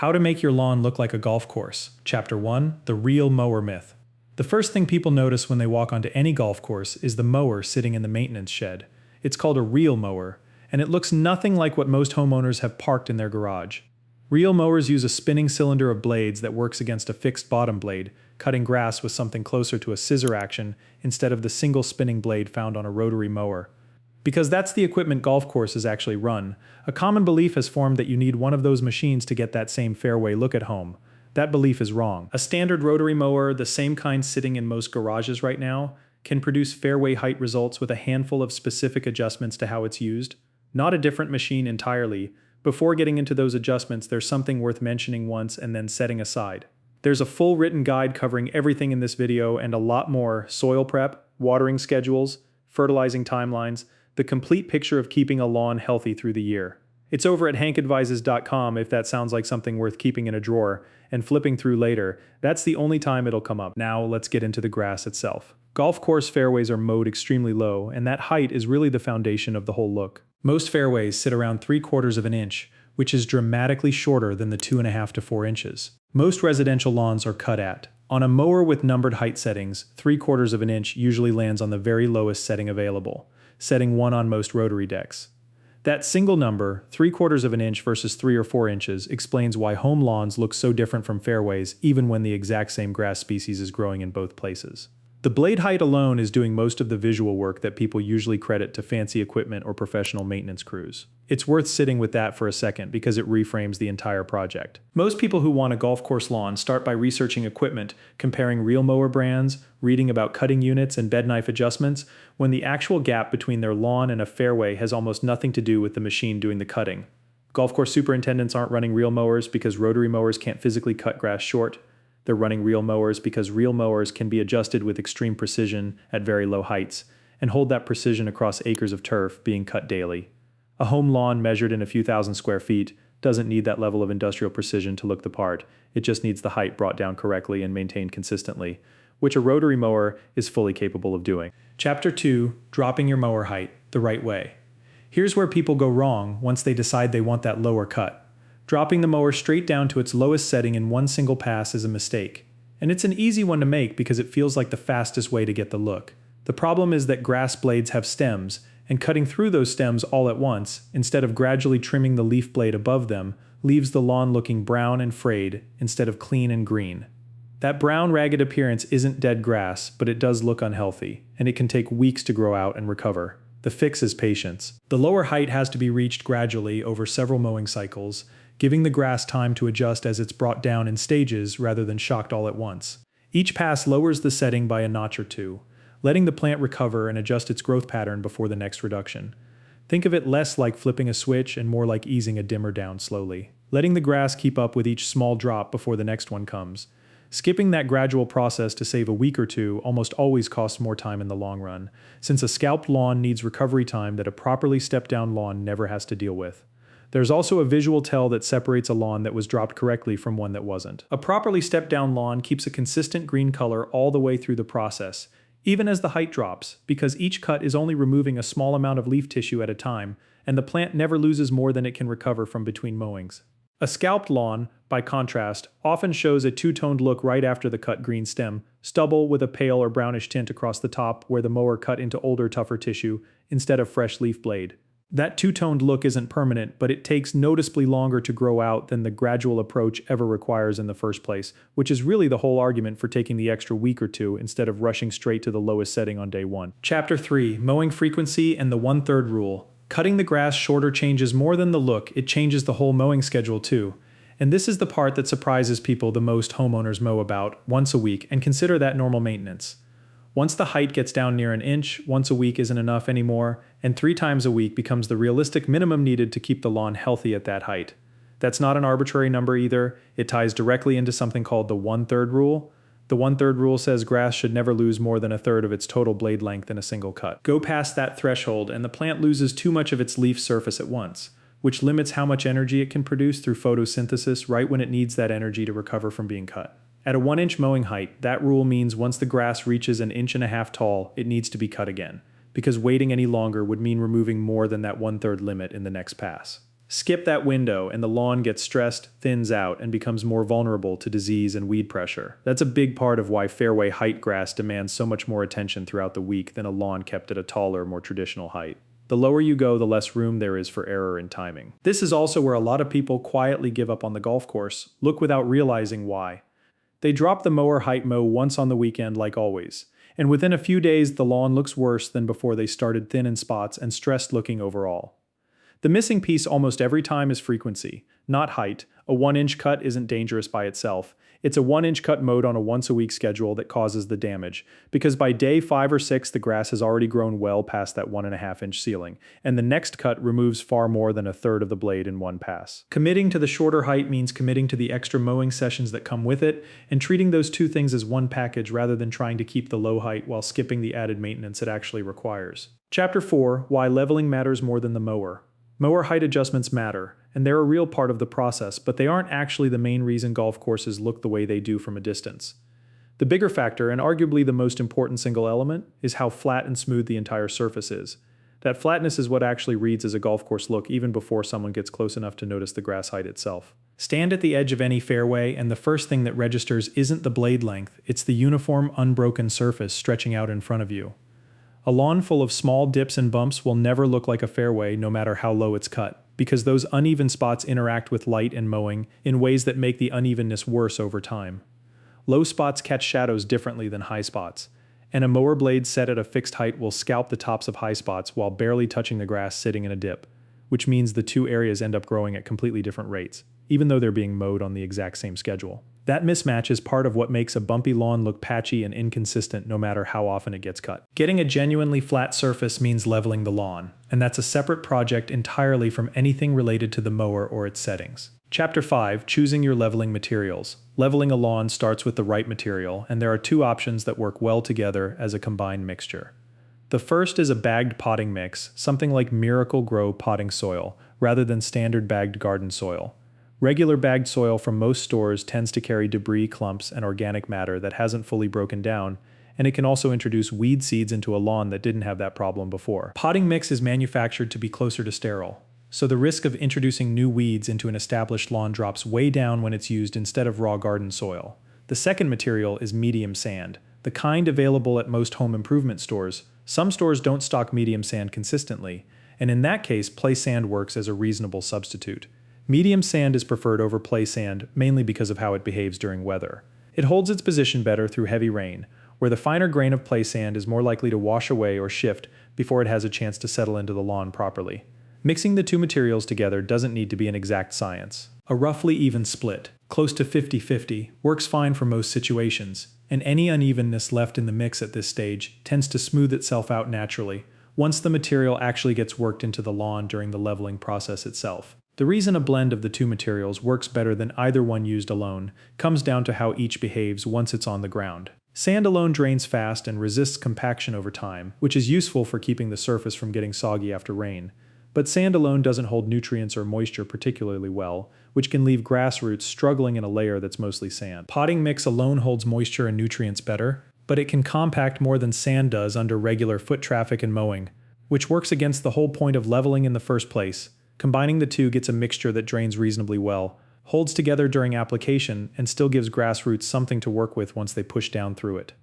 How to make your lawn look like a golf course. Chapter 1. The real mower myth. The first thing people notice when they walk onto any golf course is the mower sitting in the maintenance shed. It's called a real mower, and it looks nothing like what most homeowners have parked in their garage. Real mowers use a spinning cylinder of blades that works against a fixed bottom blade, cutting grass with something closer to a scissor action instead of the single spinning blade found on a rotary mower. Because that's the equipment golf courses actually run, a common belief has formed that you need one of those machines to get that same fairway look at home. That belief is wrong. A standard rotary mower, the same kind sitting in most garages right now, can produce fairway height results with a handful of specific adjustments to how it's used. Not a different machine entirely. Before getting into those adjustments, there's something worth mentioning once and then setting aside. There's a full written guide covering everything in this video and a lot more: soil prep, watering schedules, fertilizing timelines, the complete picture of keeping a lawn healthy through the year. It's over at hankadvises.com if that sounds like something worth keeping in a drawer and flipping through later. That's the only time it'll come up. Now let's get into the grass itself. Golf course fairways are mowed extremely low, and that height is really the foundation of the whole look. Most fairways sit around 3/4 of an inch, which is dramatically shorter than the 2.5 to 4 inches. Most residential lawns are cut at. On a mower with numbered height settings, 3/4 of an inch usually lands on the very lowest setting available, setting 1 on most rotary decks. That single number, 3/4 of an inch versus 3 or 4 inches, explains why home lawns look so different from fairways even when the exact same grass species is growing in both places. The blade height alone is doing most of the visual work that people usually credit to fancy equipment or professional maintenance crews. It's worth sitting with that for a second because it reframes the entire project. Most people who want a golf course lawn start by researching equipment, comparing real mower brands, reading about cutting units and bed knife adjustments, when the actual gap between their lawn and a fairway has almost nothing to do with the machine doing the cutting. Golf course superintendents aren't running real mowers because rotary mowers can't physically cut grass short. They're running real mowers because real mowers can be adjusted with extreme precision at very low heights, and hold that precision across acres of turf being cut daily. A home lawn measured in a few thousand square feet doesn't need that level of industrial precision to look the part. It just needs the height brought down correctly and maintained consistently, which a rotary mower is fully capable of doing. Chapter 2. Dropping your mower height the right way. Here's where people go wrong once they decide they want that lower cut. Dropping the mower straight down to its lowest setting in one single pass is a mistake. And it's an easy one to make because it feels like the fastest way to get the look. The problem is that grass blades have stems, and cutting through those stems all at once, instead of gradually trimming the leaf blade above them, leaves the lawn looking brown and frayed instead of clean and green. That brown, ragged appearance isn't dead grass, but it does look unhealthy, and it can take weeks to grow out and recover. The fix is patience. The lower height has to be reached gradually over several mowing cycles, giving the grass time to adjust as it's brought down in stages rather than shocked all at once. Each pass lowers the setting by a notch or two, letting the plant recover and adjust its growth pattern before the next reduction. Think of it less like flipping a switch and more like easing a dimmer down slowly, letting the grass keep up with each small drop before the next one comes. Skipping that gradual process to save a week or two almost always costs more time in the long run, since a scalped lawn needs recovery time that a properly stepped down lawn never has to deal with. There's also a visual tell that separates a lawn that was dropped correctly from one that wasn't. A properly stepped down lawn keeps a consistent green color all the way through the process, even as the height drops, because each cut is only removing a small amount of leaf tissue at a time, and the plant never loses more than it can recover from between mowings. A scalped lawn, by contrast, often shows a two-toned look right after the cut green stem, stubble with a pale or brownish tint across the top where the mower cut into older, tougher tissue instead of fresh leaf blade. That two-toned look isn't permanent, but it takes noticeably longer to grow out than the gradual approach ever requires in the first place, which is really the whole argument for taking the extra week or two instead of rushing straight to the lowest setting on day 1. Chapter 3. Mowing frequency and the 1/3 rule. Cutting the grass shorter changes more than the look, it changes the whole mowing schedule too. And this is the part that surprises people the most. Homeowners mow about once a week and consider that normal maintenance. Once the height gets down near an inch, once a week isn't enough anymore, and 3 times a week becomes the realistic minimum needed to keep the lawn healthy at that height. That's not an arbitrary number either. It ties directly into something called the 1/3 rule. The 1/3 rule says grass should never lose more than 1/3 of its total blade length in a single cut. Go past that threshold and the plant loses too much of its leaf surface at once, which limits how much energy it can produce through photosynthesis right when it needs that energy to recover from being cut. At a 1-inch mowing height, that rule means once the grass reaches 1.5 inches tall, it needs to be cut again, because waiting any longer would mean removing more than that 1/3 limit in the next pass. Skip that window and the lawn gets stressed, thins out, and becomes more vulnerable to disease and weed pressure. That's a big part of why fairway height grass demands so much more attention throughout the week than a lawn kept at a taller, more traditional height. The lower you go, the less room there is for error in timing. This is also where a lot of people quietly give up on the golf course, look without realizing why. They drop the mower height mow once on the weekend like always, and within a few days the lawn looks worse than before they started thin in spots and stressed looking overall. The missing piece almost every time is frequency, not height. A 1-inch cut isn't dangerous by itself. It's a 1-inch cut mowed on a once-a-week schedule that causes the damage, because by day 5 or 6 the grass has already grown well past that 1.5-inch ceiling, and the next cut removes far more than a third of the blade in one pass. Committing to the shorter height means committing to the extra mowing sessions that come with it, and treating those two things as one package rather than trying to keep the low height while skipping the added maintenance it actually requires. Chapter 4: Why Leveling Matters More Than the Mower. Mower height adjustments matter, and they're a real part of the process, but they aren't actually the main reason golf courses look the way they do from a distance. The bigger factor, and arguably the most important single element, is how flat and smooth the entire surface is. That flatness is what actually reads as a golf course look even before someone gets close enough to notice the grass height itself. Stand at the edge of any fairway, and the first thing that registers isn't the blade length, it's the uniform, unbroken surface stretching out in front of you. A lawn full of small dips and bumps will never look like a fairway no matter how low it's cut, because those uneven spots interact with light and mowing in ways that make the unevenness worse over time. Low spots catch shadows differently than high spots, and a mower blade set at a fixed height will scalp the tops of high spots while barely touching the grass sitting in a dip, which means the two areas end up growing at completely different rates, even though they're being mowed on the exact same schedule. That mismatch is part of what makes a bumpy lawn look patchy and inconsistent no matter how often it gets cut. Getting a genuinely flat surface means leveling the lawn, and that's a separate project entirely from anything related to the mower or its settings. Chapter 5: Choosing Your Leveling Materials. Leveling a lawn starts with the right material, and there are two options that work well together as a combined mixture. The first is a bagged potting mix, something like Miracle-Gro potting soil, rather than standard bagged garden soil. Regular bagged soil from most stores tends to carry debris, clumps, and organic matter that hasn't fully broken down, and it can also introduce weed seeds into a lawn that didn't have that problem before. Potting mix is manufactured to be closer to sterile, so the risk of introducing new weeds into an established lawn drops way down when it's used instead of raw garden soil. The second material is medium sand, the kind available at most home improvement stores. Some stores don't stock medium sand consistently, and in that case, play sand works as a reasonable substitute. Medium sand is preferred over play sand mainly because of how it behaves during weather. It holds its position better through heavy rain, where the finer grain of play sand is more likely to wash away or shift before it has a chance to settle into the lawn properly. Mixing the two materials together doesn't need to be an exact science. A roughly even split, close to 50-50, works fine for most situations, and any unevenness left in the mix at this stage tends to smooth itself out naturally once the material actually gets worked into the lawn during the leveling process itself. The reason a blend of the two materials works better than either one used alone comes down to how each behaves once it's on the ground. Sand alone drains fast and resists compaction over time, which is useful for keeping the surface from getting soggy after rain. But sand alone doesn't hold nutrients or moisture particularly well, which can leave grass roots struggling in a layer that's mostly sand. Potting mix alone holds moisture and nutrients better, but it can compact more than sand does under regular foot traffic and mowing, which works against the whole point of leveling in the first place. Combining the two gets a mixture that drains reasonably well, holds together during application, and still gives grass roots something to work with once they push down through it.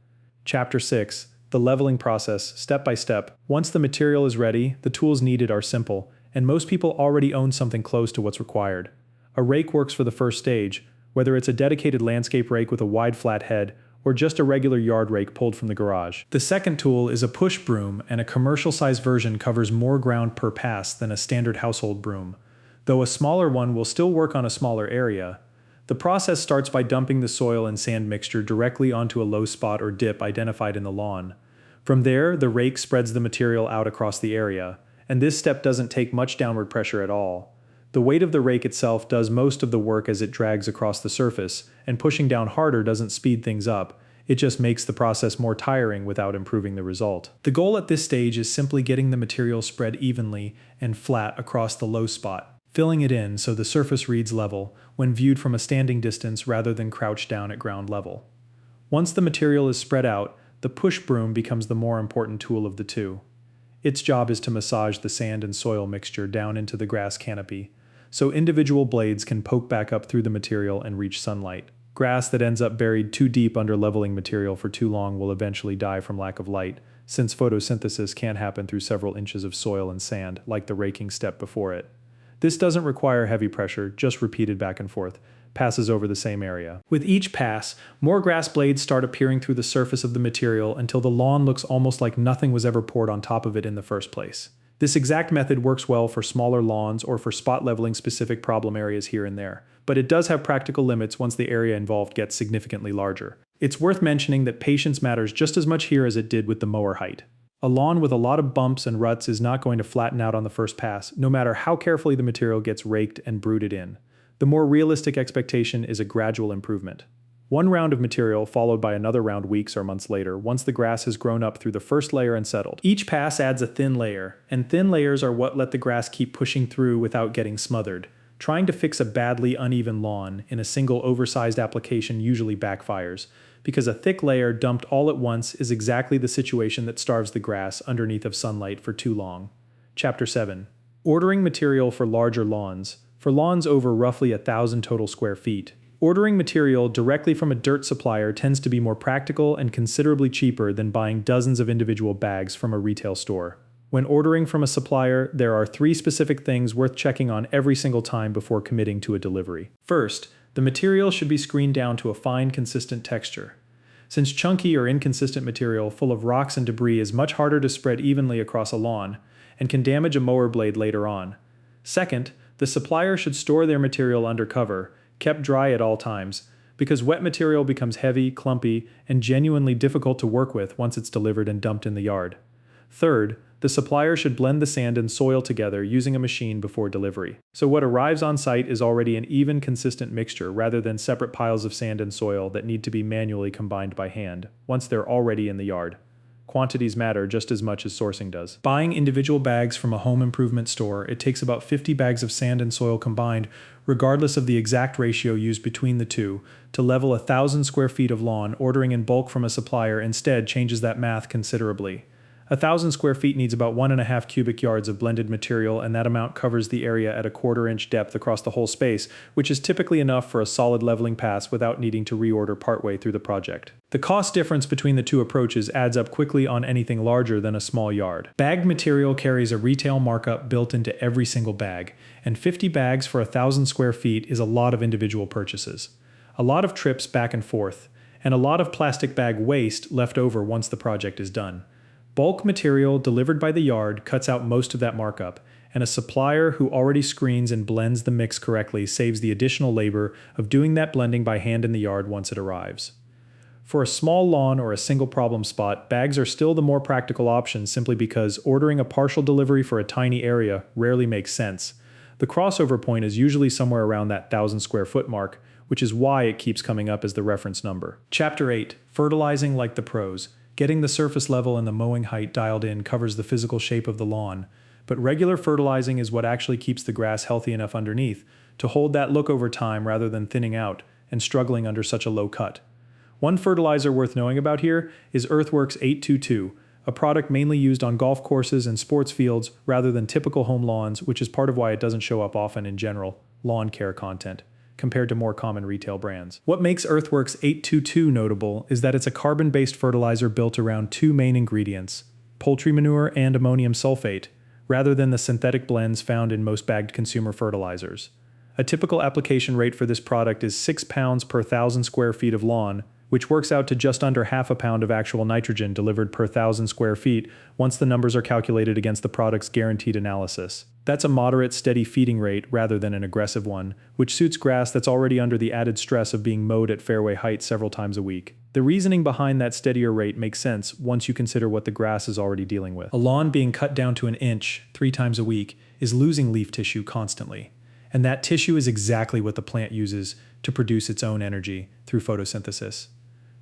Chapter 6: The Leveling Process, Step by Step. Once the material is ready, the tools needed are simple, and most people already own something close to what's required. A rake works for the first stage, whether it's a dedicated landscape rake with a wide flat head, or just a regular yard rake pulled from the garage. The second tool is a push broom, and a commercial-sized version covers more ground per pass than a standard household broom, though a smaller one will still work on a smaller area. The process starts by dumping the soil and sand mixture directly onto a low spot or dip identified in the lawn. From there, the rake spreads the material out across the area, and this step doesn't take much downward pressure at all. The weight of the rake itself does most of the work as it drags across the surface, and pushing down harder doesn't speed things up, it just makes the process more tiring without improving the result. The goal at this stage is simply getting the material spread evenly and flat across the low spot, filling it in so the surface reads level when viewed from a standing distance rather than crouched down at ground level. Once the material is spread out, the push broom becomes the more important tool of the two. Its job is to massage the sand and soil mixture down into the grass canopy, so individual blades can poke back up through the material and reach sunlight. Grass that ends up buried too deep under leveling material for too long will eventually die from lack of light, since photosynthesis can't happen through several inches of soil and sand, like the raking step before it. This doesn't require heavy pressure, just repeated back and forth, passes over the same area. With each pass, more grass blades start appearing through the surface of the material until the lawn looks almost like nothing was ever poured on top of it in the first place. This exact method works well for smaller lawns or for spot leveling specific problem areas here and there, but it does have practical limits once the area involved gets significantly larger. It's worth mentioning that patience matters just as much here as it did with the mower height. A lawn with a lot of bumps and ruts is not going to flatten out on the first pass, no matter how carefully the material gets raked and brooded in. The more realistic expectation is a gradual improvement. One round of material followed by another round weeks or months later once the grass has grown up through the first layer and settled. Each pass adds a thin layer, and thin layers are what let the grass keep pushing through without getting smothered. Trying to fix a badly uneven lawn in a single oversized application usually backfires, because a thick layer dumped all at once is exactly the situation that starves the grass underneath of sunlight for too long. Chapter 7. Ordering material for larger lawns. For lawns over roughly 1,000 total square feet, ordering material directly from a dirt supplier tends to be more practical and considerably cheaper than buying dozens of individual bags from a retail store. When ordering from a supplier, there are 3 specific things worth checking on every single time before committing to a delivery. First, the material should be screened down to a fine, consistent texture. Since chunky or inconsistent material full of rocks and debris is much harder to spread evenly across a lawn and can damage a mower blade later on. Second, the supplier should store their material under cover, kept dry at all times, because wet material becomes heavy, clumpy, and genuinely difficult to work with once it's delivered and dumped in the yard. Third, the supplier should blend the sand and soil together using a machine before delivery. So what arrives on site is already an even, consistent mixture rather than separate piles of sand and soil that need to be manually combined by hand once they're already in the yard. Quantities matter just as much as sourcing does. Buying individual bags from a home improvement store, it takes about 50 bags of sand and soil combined, regardless of the exact ratio used between the two, to level 1,000 square feet of lawn. Ordering in bulk from a supplier instead changes that math considerably. 1,000 square feet needs about 1.5 cubic yards of blended material, and that amount covers the area at a 1/4 inch depth across the whole space, which is typically enough for a solid leveling pass without needing to reorder partway through the project. The cost difference between the two approaches adds up quickly on anything larger than a small yard. Bagged material carries a retail markup built into every single bag, and 50 bags for 1,000 square feet is a lot of individual purchases. A lot of trips back and forth, and a lot of plastic bag waste left over once the project is done. Bulk material delivered by the yard cuts out most of that markup, and a supplier who already screens and blends the mix correctly saves the additional labor of doing that blending by hand in the yard once it arrives. For a small lawn or a single problem spot, bags are still the more practical option simply because ordering a partial delivery for a tiny area rarely makes sense. The crossover point is usually somewhere around that 1,000 square foot mark, which is why it keeps coming up as the reference number. Chapter 8. Fertilizing like the pros. Getting the surface level and the mowing height dialed in covers the physical shape of the lawn, but regular fertilizing is what actually keeps the grass healthy enough underneath to hold that look over time rather than thinning out and struggling under such a low cut. One fertilizer worth knowing about here is Earthworks 822, a product mainly used on golf courses and sports fields rather than typical home lawns, which is part of why it doesn't show up often in general lawn care content, compared to more common retail brands. What makes Earthworks 822 notable is that it's a carbon-based fertilizer built around 2 main ingredients, poultry manure and ammonium sulfate, rather than the synthetic blends found in most bagged consumer fertilizers. A typical application rate for this product is 6 pounds per 1,000 square feet of lawn, which works out to just under half a pound of actual nitrogen delivered per 1,000 square feet once the numbers are calculated against the product's guaranteed analysis. That's a moderate, steady feeding rate rather than an aggressive one, which suits grass that's already under the added stress of being mowed at fairway height several times a week. The reasoning behind that steadier rate makes sense once you consider what the grass is already dealing with. A lawn being cut down to an inch 3 times a week is losing leaf tissue constantly, and that tissue is exactly what the plant uses to produce its own energy through photosynthesis.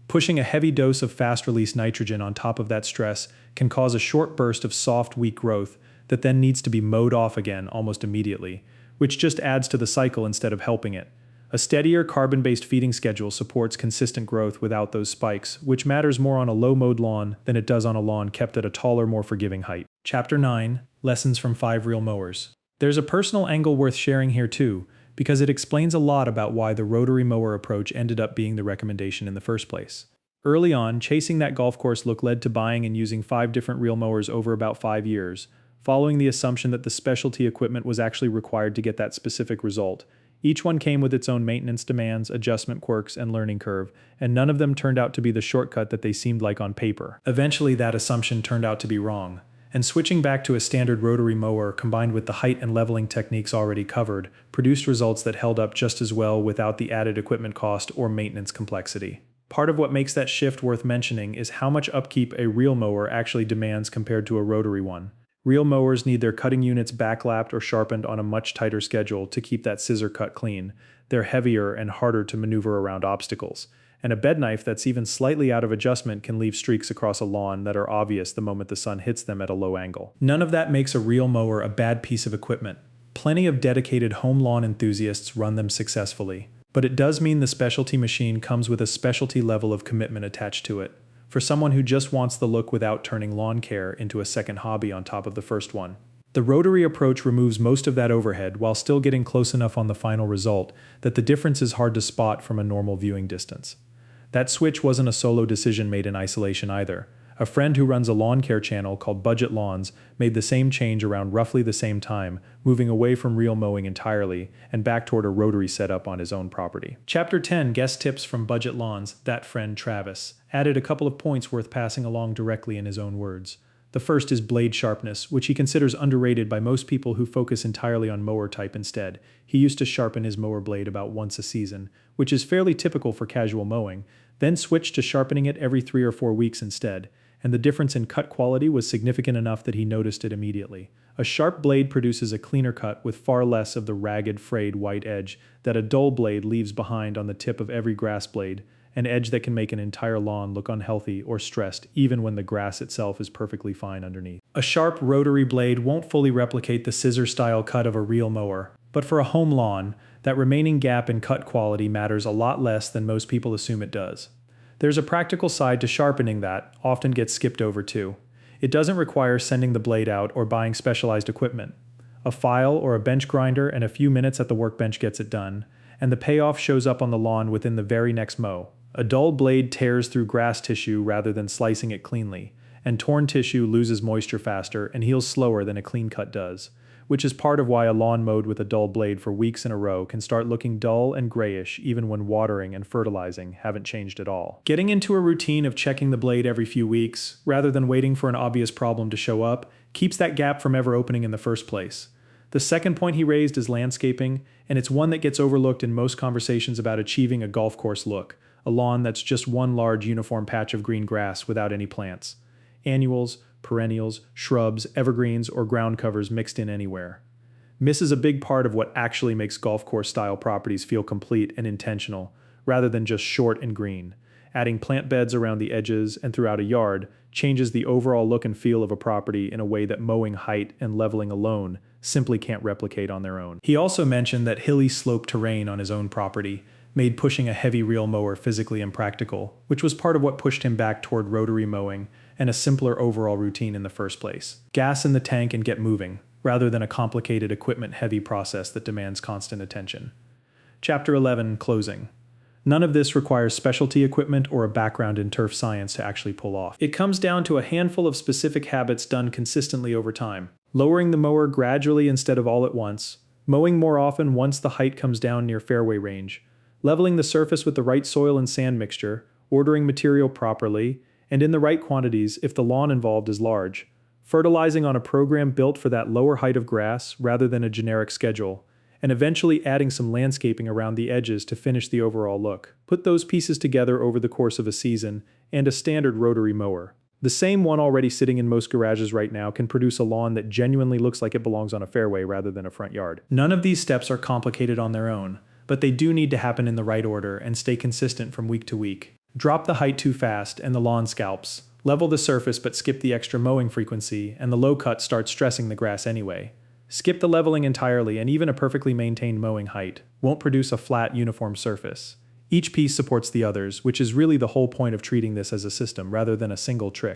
Pushing a heavy dose of fast-release nitrogen on top of that stress can cause a short burst of soft, weak growth that then needs to be mowed off again almost immediately, which just adds to the cycle instead of helping it. A steadier carbon-based feeding schedule supports consistent growth without those spikes, which matters more on a low-mowed lawn than it does on a lawn kept at a taller, more forgiving height. Chapter 9. Lessons from 5 Real Mowers. There's a personal angle worth sharing here too, because it explains a lot about why the rotary mower approach ended up being the recommendation in the first place. Early on, chasing that golf course look led to buying and using 5 different reel mowers over about 5 years, following the assumption that the specialty equipment was actually required to get that specific result. Each one came with its own maintenance demands, adjustment quirks, and learning curve, and none of them turned out to be the shortcut that they seemed like on paper. Eventually, that assumption turned out to be wrong, and switching back to a standard rotary mower combined with the height and leveling techniques already covered produced results that held up just as well without the added equipment cost or maintenance complexity. Part of what makes that shift worth mentioning is how much upkeep a reel mower actually demands compared to a rotary one. Reel mowers need their cutting units backlapped or sharpened on a much tighter schedule to keep that scissor cut clean. They're heavier and harder to maneuver around obstacles. And a bed knife that's even slightly out of adjustment can leave streaks across a lawn that are obvious the moment the sun hits them at a low angle. None of that makes a reel mower a bad piece of equipment. Plenty of dedicated home lawn enthusiasts run them successfully. But it does mean the specialty machine comes with a specialty level of commitment attached to it. For someone who just wants the look without turning lawn care into a second hobby on top of the first one. The rotary approach removes most of that overhead while still getting close enough on the final result that the difference is hard to spot from a normal viewing distance. That switch wasn't a solo decision made in isolation either. A friend who runs a lawn care channel called Budget Lawns made the same change around roughly the same time, moving away from reel mowing entirely and back toward a rotary setup on his own property. Chapter 10, Guest Tips from Budget Lawns, that friend Travis, added a couple of points worth passing along directly in his own words. The first is blade sharpness, which he considers underrated by most people who focus entirely on mower type instead. He used to sharpen his mower blade about once a season, which is fairly typical for casual mowing, then switched to sharpening it every 3 or 4 weeks instead, and the difference in cut quality was significant enough that he noticed it immediately. A sharp blade produces a cleaner cut with far less of the ragged, frayed white edge that a dull blade leaves behind on the tip of every grass blade, an edge that can make an entire lawn look unhealthy or stressed even when the grass itself is perfectly fine underneath. A sharp rotary blade won't fully replicate the scissor-style cut of a reel mower, but for a home lawn, that remaining gap in cut quality matters a lot less than most people assume it does. There's a practical side to sharpening that often gets skipped over too. It doesn't require sending the blade out or buying specialized equipment. A file or a bench grinder and a few minutes at the workbench gets it done, and the payoff shows up on the lawn within the very next mow. A dull blade tears through grass tissue rather than slicing it cleanly, and torn tissue loses moisture faster and heals slower than a clean cut does, which is part of why a lawn mowed with a dull blade for weeks in a row can start looking dull and grayish even when watering and fertilizing haven't changed at all. Getting into a routine of checking the blade every few weeks, rather than waiting for an obvious problem to show up, keeps that gap from ever opening in the first place. The second point he raised is landscaping, and it's one that gets overlooked in most conversations about achieving a golf course look, a lawn that's just one large uniform patch of green grass without any plants. Annuals, perennials, shrubs, evergreens, or ground covers mixed in anywhere. Misses a big part of what actually makes golf course style properties feel complete and intentional, rather than just short and green. Adding plant beds around the edges and throughout a yard changes the overall look and feel of a property in a way that mowing height and leveling alone simply can't replicate on their own. He also mentioned that hilly slope terrain on his own property made pushing a heavy reel mower physically impractical, which was part of what pushed him back toward rotary mowing and a simpler overall routine in the first place. Gas in the tank and get moving, rather than a complicated equipment-heavy process that demands constant attention. Chapter 11, Closing. None of this requires specialty equipment or a background in turf science to actually pull off. It comes down to a handful of specific habits done consistently over time. Lowering the mower gradually instead of all at once, mowing more often once the height comes down near fairway range, leveling the surface with the right soil and sand mixture, ordering material properly, and in the right quantities if the lawn involved is large, fertilizing on a program built for that lower height of grass rather than a generic schedule, and eventually adding some landscaping around the edges to finish the overall look. Put those pieces together over the course of a season, and a standard rotary mower. The same one already sitting in most garages right now can produce a lawn that genuinely looks like it belongs on a fairway rather than a front yard. None of these steps are complicated on their own, but they do need to happen in the right order and stay consistent from week to week. Drop the height too fast and the lawn scalps. Level the surface but skip the extra mowing frequency and the low cut starts stressing the grass anyway. Skip the leveling entirely and even a perfectly maintained mowing height won't produce a flat, uniform surface. Each piece supports the others, which is really the whole point of treating this as a system rather than a single trick.